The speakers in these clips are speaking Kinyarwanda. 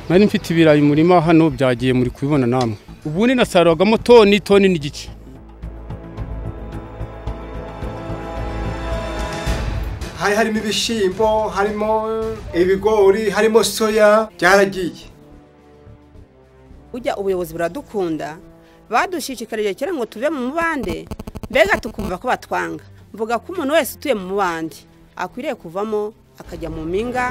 nari mfite ibirayi murima hano byagiye muri kubibona namwe. Ubundi nasaruragamo toni n'igice. harimo ibishimbo, harimo ibigori, harimo soya, byaragiye. Ujya ubuyobozi buradukunda, badushishikarije kera ngo tuve mu mubande, mbega tukumva ko batwanga. Mvuga ko umuntu wese utuye mu mubande akwiriye kuvamo akajya mu mpinga.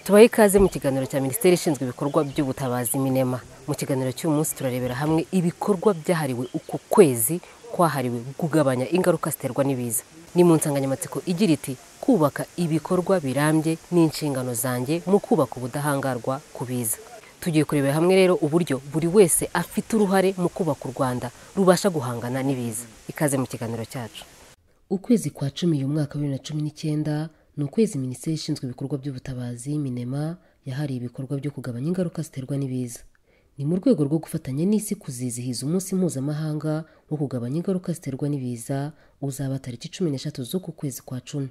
Tubaye ikaze mu kiganiro cya Minisiteri ishinzwe ibikorwa by'ubutabazi Minema. Mu kiganiro cy'uyu munsi turarebera hamwe ibikorwa byahariwe uku kwezi kwahariwe kugabanya ingaruka ziterwa n'ibiza. Ni mu nsanganyamatsiko igira iti kubaka ibikorwa birambye n'inshingano zanjye mu kubaka ubudahangarwa ku biza. Tugiye kurebera hamwe rero uburyo buri wese afite uruhare mu kubaka u Rwanda rubasha guhangana n'ibiza. Ikaze mu kiganiro cyacu. Ukwezi kwa 10 uyu mwaka wa 2019 ni ukwezi Minisiteri ishinzwe ibikorwa by'ubutabazi Minema yahariye ibikorwa byo kugabanya ingaruka ziterwa n'ibiza. Ni mu rwego rwo gufatanya n'isi kuzizihiza umunsi mpuzamahanga wo kugabanya ingaruka ziterwa n'ibiza uzaba tariki 13 z'uku kwezi kwa 10.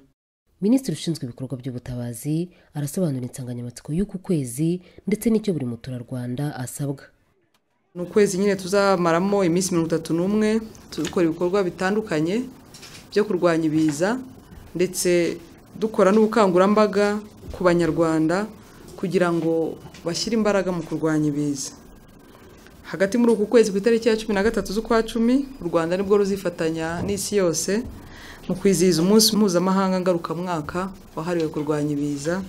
Minisitiri ushinzwe ibikorwa by'ubutabazi arasobanura insanganyamatsiko y'uku kwezi ndetse n'icyo buri muturarwanda asabwa. Ni ukwezi nyine tuzamaramo iminsi 31 dukora ibikorwa bitandukanye byo kurwanya ibiza ndetse dukora n'ubukangurambaga ku banyarwanda kugira ngo bashyire imbaraga mu kurwanya ibiza. Hagati muri uku kwezi ku itariki ya 13 z'ukwa 10 u Rwanda nibwo ruzifatanya n'isi yose mu kwizihiza umunsi mpuzamahanga ngarukamwaka wahariwe kurwanya ibiza.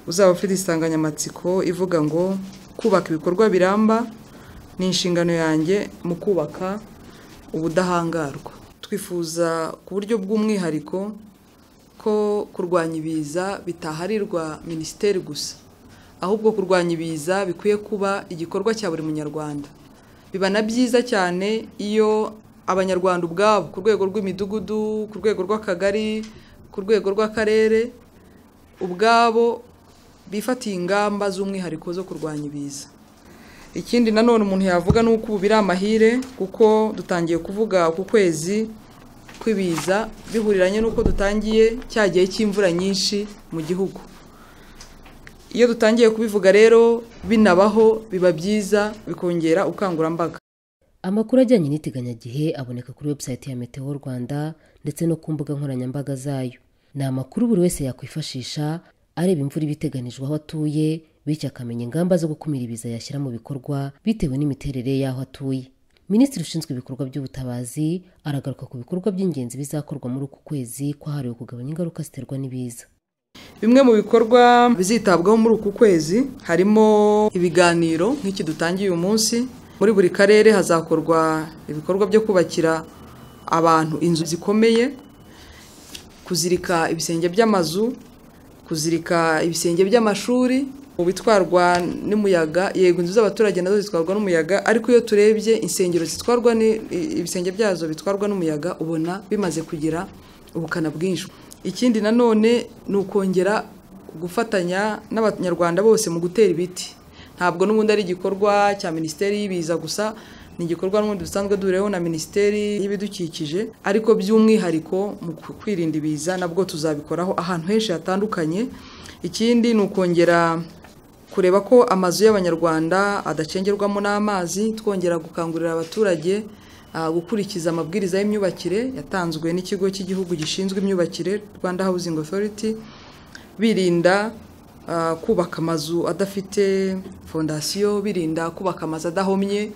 Uzaba ufite insanganyamatsiko ivuga ngo kubaka ibikorwa biramba ni inshingano yanjye mu kubaka ubudahangarwa. Twifuza ku buryo bw'umwihariko ko kurwanya ibiza bitaharirwa Minisiteri gusa, ahubwo kurwanya ibiza bikwiye kuba igikorwa cya buri munyarwanda. Biba na byiza cyane iyo abanyarwanda ubwabo ku rwego rw'imidugudu, ku rwego rw'akagari, ku rwego rw'akarere ubwabo bifatiye ingamba z'umwihariko zo kurwanya ibiza. Ikindi nanone umuntu yavuga nuko ubu biri amahire kuko dutangiye kuvuga ku kwezi kwibiza bihuriranye nuko dutangiye cyagiye cy'imvura nyinshi mu gihugu. Iyo dutangiye kubivuga rero binabaho biba byiza bikongera ubukangurambaga. Amakuru ajyanye n'iteganyagihe aboneka kuri website ya Meteo Rwanda ndetse no ku mbuga nkoranyambaga zayo. Ni amakuru buri wese yakwifashisha areba imvura ibiteganijwe aho atuye, bityo akamenya ingamba zo gukumira ibiza yashyira mu bikorwa bitewe n'imiterere y'aho atuye. Minisitiri ushinzwe ibikorwa by'ubutabazi aragaruka ku bikorwa by'ingenzi bizakorwa muri uku kwezi kwahariwe kugabanya ingaruka ziterwa n'ibiza. Bimwe mu bikorwa bizitabwaho muri uku kwezi harimo ibiganiro nk'iki dutangiye uyu munsi. Muri buri karere hazakorwa ibikorwa byo kubakira abantu inzu zikomeye, kuzirika ibisenge by'amazu, kuzirika ibisenge by'amashuri, ubitwarwa n'umuyaga. Yego inzu z'abaturage nazo zitwarwa n'umuyaga, ariko iyo turebye insengero zitwarwa ibisenge byazo bitwarwa n'umuyaga ubona bimaze kugira ubukana bwinshi. Ikindi nanone ni ukongera gufatanya n'abanyarwanda bose mu gutera ibiti. Ntabwo n'ubundi ari igikorwa cya Minisiteri y'ibiza gusa, ni igikorwa n'ubundi dusanzwe dureho na Minisiteri y'ibidukikije, ariko by'umwihariko mu kwirinda ibiza nabwo tuzabikoraho ahantu henshi hatandukanye. Ikindi ni ukongera kureba ko amazu y'abanyarwanda adacengerwamo n'amazi, twongera gukangurira abaturage gukurikiza amabwiriza y'imyubakire yatanzwe n'ikigo cy'igihugu gishinzwe imyubakire Rwanda Housing Authority, birinda kubaka amazu adafite fondasiyo, birinda kubaka amazu adahomye,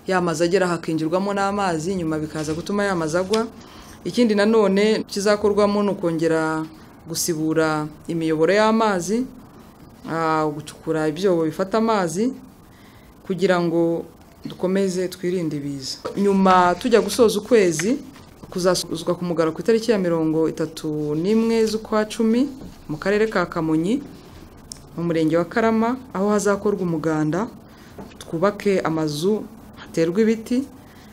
yamaze agera hakinjirwamo n'amazi nyuma bikaza gutuma yamaze agwa. Ikindi nanone kizakorwamo ni ukongera gusibura imiyoboro y'amazi, gucukura ibyobo bifata amazi kugira ngo dukomeze twirinde ibiza. Nyuma tujya gusoza ukwezi kuzasuzwa ku mugaragaro ku itariki ya 31 z'ukwa 10 mu karere ka Kamonyi mu murenge wa Karama, aho hazakorwa umuganda, twubake amazu, haterwa ibiti,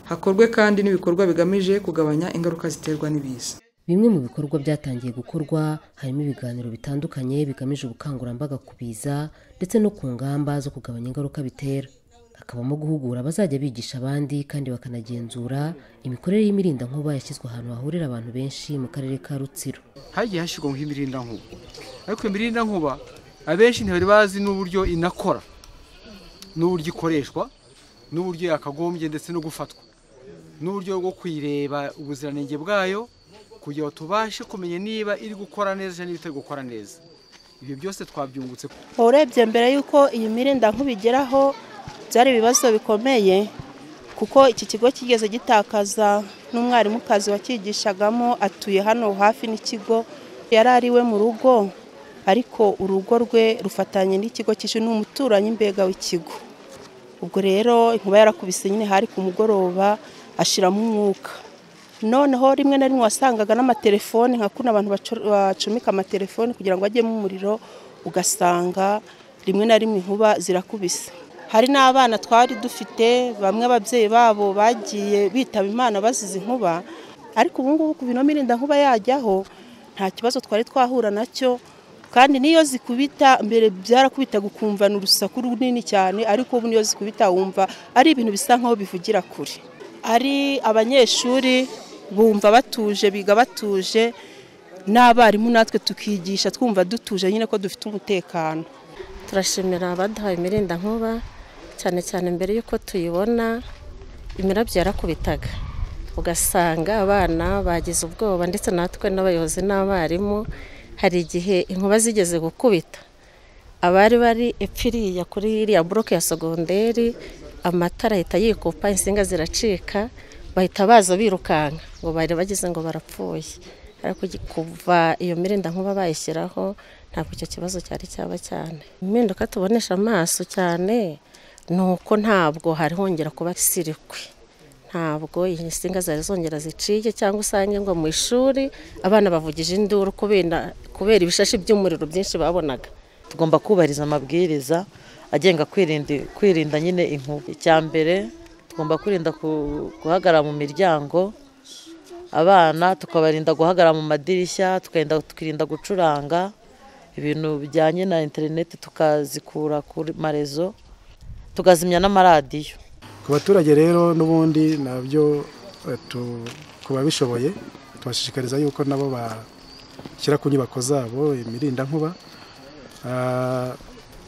hakorwe kandi n'ibikorwa bigamije kugabanya ingaruka ziterwa n'ibiza. Bimwe mu bikorwa byatangiye gukorwa harimo ibiganiro bitandukanye bigamije ubukangurambaga ku biza ndetse no ku ngamba zo kugabanya ingaruka bitera. Hakabamo guhugura abazajya bigisha abandi kandi bakanagenzura imikorere y'imirindankuba yashyizwe ahantu hahurira abantu benshi mu karere ka Rutsiro. Hagiye hashyirwa nk'imirindankuba, ariko imirindankuba abenshi ntibari bazi n'uburyo inakora, n'uburyo ikoreshwa, n'uburyo yakagombye ndetse no gufatwa, n'uburyo bwo kwireba ubuziranenge bwayo kugira ngo tubashe kumenya niba iri gukora neza cyangwa itari gukora neza. Ibyo byose twabyungutse. Urebye mbere yuko iyi mirindankuba igeraho byari ibibazo bikomeye, kuko iki kigo kigeze gitakaza n'umwarimukazi wakigishagamo, atuye hano hafi n'ikigo, yari ariwe mu rugo, ariko urugo rwe rufatanye n'ikigo cy'ishuri, n'umuturanyi mbega w'ikigo. Ubwo rero inkuba yarakubise nyine hari ku mugoroba ashiramo umwuka. Noneho rimwe na rimwe wasangaga n'amatelefoni, nka kuno abantu bacomeka amatelefoni kugira ngo ajyemo umuriro, ugasanga rimwe na rimwe inkuba zirakubise. Hari n'abana twari dufite, bamwe ababyeyi babo bagiye bitaba Imana bazize inkuba, ariko ubu ngubu ku bino mirindankuba yajyaho nta kibazo twari twahura nacyo, kandi niyo zikubita mbere byarakubita gukumva n'urusaku runini cyane, ariko ubu niyo zikubita wumva ari ibintu bisa nkaho bivugira kure. Ari abanyeshuri bumva batuje, biga batuje, n'abarimu natwe tukigisha twumva dutuje nyine ko dufite umutekano. Turashimira abaduhaye imirindankuba, cyane cyane mbere yuko tuyibona imirabyo yarakubitaga, ugasanga abana bagize ubwoba, ndetse natwe n'abayobozi n'abarimu. Hari igihe inkuba zigeze gukubita, abari bari epfiriya kuri iriya bloke ya segonderi, amatara ahita yikupa, insinga ziracika, bahita baza birukanka ngo bari bagize ngo barapfuye. Ariko kuva iyo mirindankuba bayishyiraho ntabwo icyo kibazo cyari cyaba cyane. Impinduka tubonesha amaso cyane nuko ntabwo hari hongera kuba sirikwe, ntabwo insinga zari zongera ziciye, cyangwa usange ngo mu ishuri abana bavugije induru kubera ibishashi by'umuriro byinshi babonaga. Tugomba kubahiriza amabwiriza agenga kwirinda nyine inkuba. Icyambere tugomba kwirinda guhagarara mu miryango, abana tukabarinda guhagarara mu madirishya, tukirinda gucuranga ibintu bijyanye na internet, tukazikura kuri marezo, tugazimya n'amaradiyo. Ku baturage rero n'ubundi nabyo kuba bishoboye tubashishikariza yuko nabo bashyira ku nyubako zabo imirindankuba.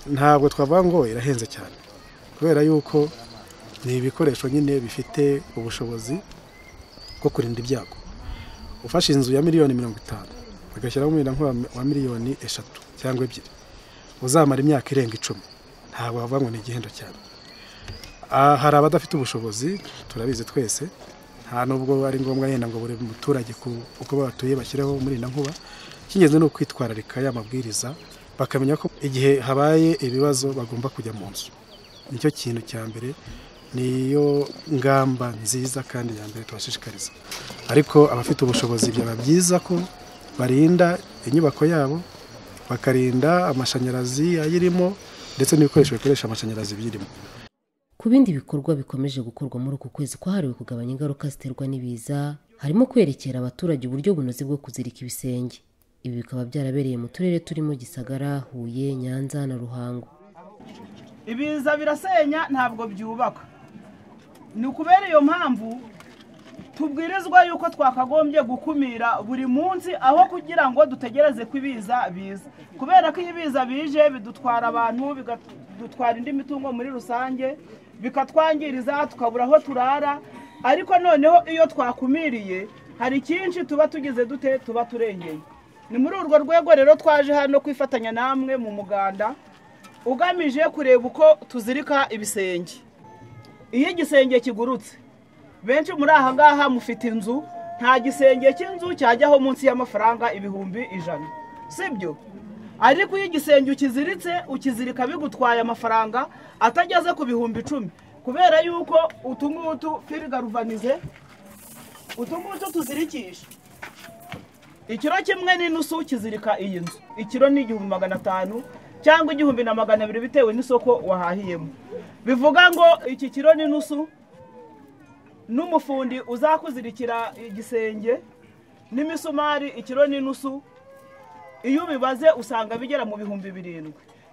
Ntabwo twavuga ngo irahenze cyane, kubera yuko ni ibikoresho nyine bifite ubushobozi bwo kurinda ibyago. Ufashe inzu ya miliyoni 50 agashyiraho umurindankuba wa miliyoni 3 cyangwa 2, uzamara imyaka irenga 10, ntabwo bavuga ngo ni igihendo cyane. Hari abadafite ubushobozi, turabizi twese, nta nubwo ari ngombwa yenda ngo buri muturage uko batuye bashyireho umurindankuba. Icy'ingenzi ni ukwitwararika y'amabwiriza, bakamenya ko igihe habaye ibibazo bagomba kujya mu nzu. Nicyo kintu cya mbere, niyo ngamba nziza kandi ya mbere tubashishikariza. Ariko abafite ubushobozi byaba byiza ko barinda inyubako yabo, bakarinda amashanyarazi ayirimo ndetse n'ibikoresho bikoresha amashanyarazi birimo. Ku bindi bikorwa bikomeje gukorwa muri uku kwezi kwahariwe kugabanya ingaruka ziterwa n'ibiza, harimo kwerekera abaturage uburyo bunoze bwo kuzirika ibisenge. Ibi bikaba byarabereye mu turere turimo Gisagara, Huye, Nyanza na Ruhango. Ibiza birasenya ntabwo byubaka. Ni ukubera iyo mpamvu tubwirizwa yuko twakagombye gukumira buri munsi, aho kugira ngo dutegereze ko ibiza biza. Kubera ko ibiza bije bidutwara abantu, bidutwara indi mitungo muri rusange, bikatwangiriza tukabura aho turara. Ariko noneho iyo twakumiriye hari cyinshi tuba tugize dute, tuba turengeye. Ni muri urwo rwego rero twaje hano kwifatanya namwe mu muganda ugamije kureba uko tuzirika ibisenge. Iyo igisenge kigurutse, benshi muri aha ngaha mufite inzu, nta gisenge cy'inzu cyajyaho munsi y'amafaranga 100,000, sibyo? Ariko iyo igisenge ukiziritse, ukizirika bigutwaye amafaranga atageze ku 10,000, kubera yuko utungutu firigaruvanize utungutu tuzirikisha ikiro kimwe n'inusu kizirika iyi nzu. Ikiro ni 1500 cyangwa 1200 bitewe n'isoko wahahiyemo. Bivuga ngo iki kiro n'inusu n'umufundi uzakuzirikira igisenge n'imisumari ikiro n'inusu, iyo bibaze usanga bigera mu 7,000.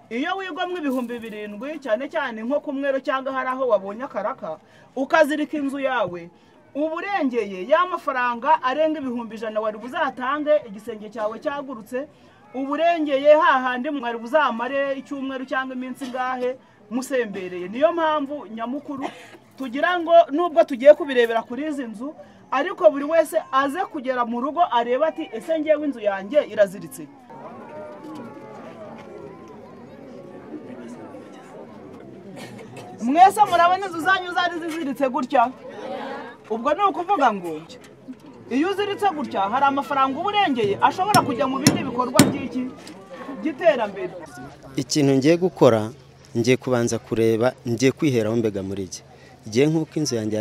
Iyo wigomwe 7,000 cyane cyane nko kumwero cyangwa hari aho wabonye akaraka ukazirika inzu yawe, uburengeye ya mafaranga arenga 100,000 wari buzatange igisenge cyawe cyagurutse, uburengeye hahandi mwari buzamare icyumweru cyangwa iminsi ngahe musembereye. Niyo mpamvu nyamukuru tugira ngo nubwo tugiye kubirebera kuri izi nzu, ariko buri wese aze kugera mu rugo areba ati ese ngewe inzu yanjye iraziritse. Mwese murabona inzu zanyu zari ziziritse gutya? Ubwo ni ukuvuga ngo iyo uziritse gutya hari amafaranga uburengeye ashobora kujya mu bindi bikorwa by'iki giterambere. Ikintu ngiye gukora, ngiye kubanza kureba, ngiye kwiheraho mbega muri iki gihe nk'uko inzu yanjye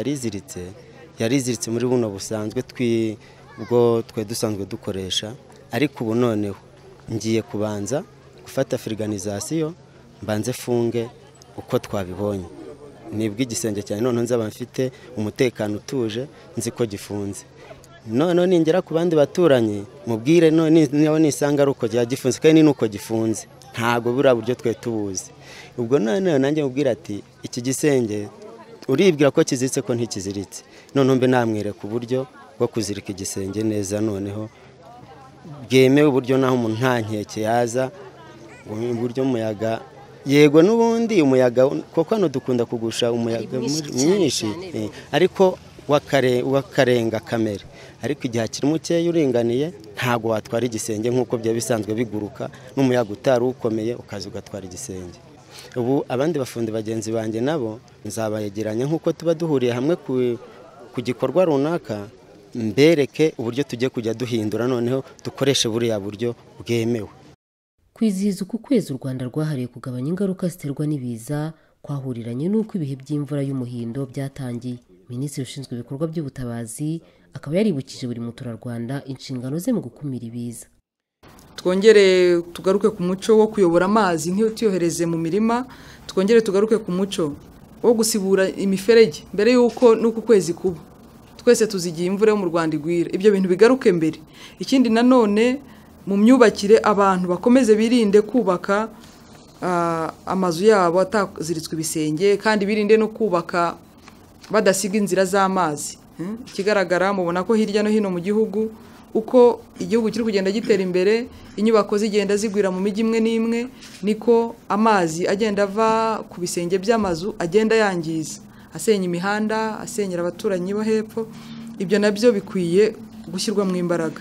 yariziritse muri buno busanzwe ubwo twe dusanzwe dukoresha, ariko ubu noneho ngiye kubanza gufata firiganizasiyo mbanze funge uko twabibonye, nibwo igisenge cyane none nzaba mfite umutekano utuje, nzi ko gifunze. None ningera ku bandi baturanyi mubwire none niyo nisanga ari uko gifunze kandi nuko gifunze, ntago bura buryo twe tubuzi. Ubwo none nanjye mubwira ati iki gisenge uribwira ko kiziritse ko ntikiziritse, none mbe namwereka uburyo bwo kuzirika igisenge neza, noneho bwemewe uburyo naho umuntu nta nkeke yaza uburyo umuyaga. Yego n'ubundi umuyaga koko hano dukunda kugusha umuyaga mwinshi, ariko wakarenga kamere, ariko igihe kiri mukeya uringaniye ntago watwara igisenge nk'uko bya bisanzwe biguruka n'umuyaga utari ukomeye ukaza ugatwara igisenge. Ubu abandi bafundi bagenzi banjye nabo nzabayegeranya nk'uko tuba duhuriye hamwe ku gikorwa runaka, mbereke uburyo tujye kujya duhindura, noneho dukoreshe buriya buryo bwemewe. Kwizihiza uku kwezi u Rwanda rwahariye kugabanya ingaruka ziterwa n'ibiza kwahuriranye n'uko ibihe by'imvura y'umuhindo byatangiye. Minisitiri ushinzwe ibikorwa by'ubutabazi akaba yaribukije buri muturarwanda inshingano ze mu gukumira ibiza. Twongere tugaruke ku muco wo kuyobora amazi ntituyohereze mu mirima, twongere tugaruke ku muco wo gusibura imiferege mbere y'uko n'uku kwezi kuba. Twese tuzigiye imvura yo mu Rwanda igwira, ibyo bintu bigaruke mbere. Ikindi nanone mu myubakire abantu bakomeze birinde kubaka amazu yabo ataziritswe ibisenge, kandi birinde no kubaka badasiga inzira z'amazi. Ikigaragara mubona ko hirya no hino mu gihugu uko igihugu kiri kugenda gitera imbere, inyubako zigenda zigwira mu mijyi imwe n'imwe, niko amazi agenda ava ku bisenge by'amazu agenda yangiza, asenya imihanda, asenyera abaturanyi bo hepfo. Ibyo nabyo bikwiye gushyirwa mu imbaraga.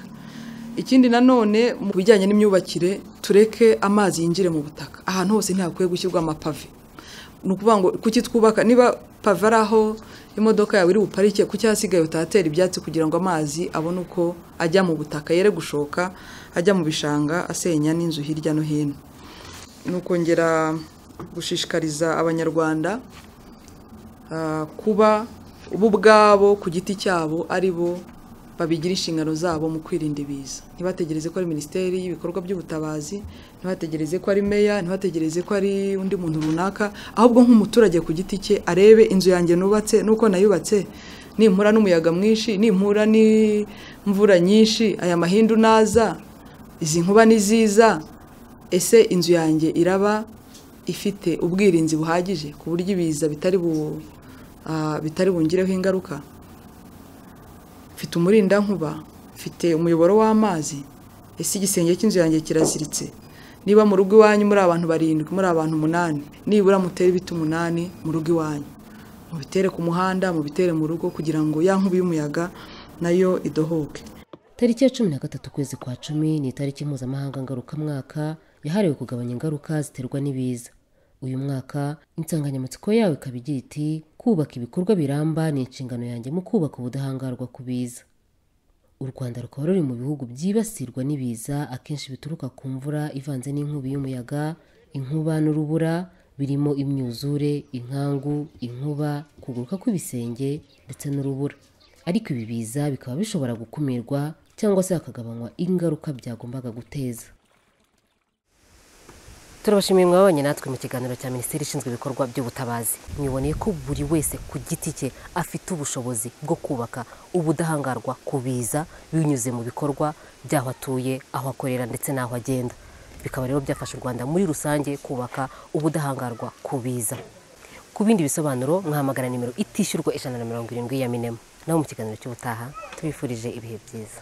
Ikindi nanone mu bijyanye n'imyubakire, tureke amazi yinjire mu butaka. Ahantu hose ntihakwiye gushyirwa amapave. Nukuvuga ngo kuki twubaka, niba pave araho imodoka yawe iri buparike, kuki hasigaye utatera ibyatsi kugira ngo amazi abone uko ajya mu butaka, yere gushoka ajya mu bishanga asenya n'inzu hirya no hino. Nukongera gushishikariza abanyarwanda kuba ubu bwabo ku giti cyabo ari bo babigira inshingano zabo mu kwirinda ibiza. Ntibategereze ko ari Minisiteri y'ibikorwa by'ubutabazi, ntibategereze ko ari meya, ntibategereze ko ari undi muntu runaka, ahubwo nk'umuturage ku giti cye arebe inzu yanjye nubatse nuko nayubatse, nimpura n'umuyaga mwinshi, nimpura n'imvura nyinshi, aya mahindu naza, izi nkuba niziza, ese inzu yanjye iraba ifite ubwirinzi buhagije ku buryo ibiza bitari bungireho ingaruka. Mfite umurinda nkuba, mfite umuyoboro w'amazi, ese igisenge cy'inzu yanjye kiraziritse. Niba mu rugo iwanyu muri abantu 7, muri abantu 8, nibura mutere ibiti 8 mu rugo iwanyu, mubitere ku muhanda, mubitere mu rugo kugira ngo ya nkubi y'umuyaga nayo idohoke. Tariki ya 13 kwezi kwa 10 ni tariki mpuzamahanga ngarukamwaka yahariwe kugabanya ingaruka ziterwa n'ibiza. Uyu mwaka insanganyamatsiko yawe ikaba igira iti kubaka ibikorwa biramba ni inshingano yanjye mu kubaka ubudahangarwa ku biza. U Rwanda rukaba ruri mu bihugu byibasirwa n'ibiza akenshi bituruka ku mvura ivanze n'inkubi y'umuyaga, inkuba n'urubura birimo imyuzure, inkangu, inkuba, kuguruka kw'ibisenge ndetse n'urubura. Ariko ibi biza bikaba bishobora gukumirwa cyangwa se hakagabanywa ingaruka byagombaga guteza. Turabashimiye mwabanye natwe mu kiganiro cya Minisiteri ishinzwe ibikorwa by'ubutabazi. Mwiboneye ko buri wese ku giti cye afite ubushobozi bwo kubaka ubudahangarwa ku biza binyuze mu bikorwa by'aho atuye, aho akorera ndetse n'aho agenda. Bikaba rero byafasha u Rwanda muri rusange kubaka ubudahangarwa ku biza. Ku bindi bisobanuro mwahamagara nimero itishyurwa 170 ya Minema. Naho mu kiganiro cy'ubutaha tubifurije ibihe byiza.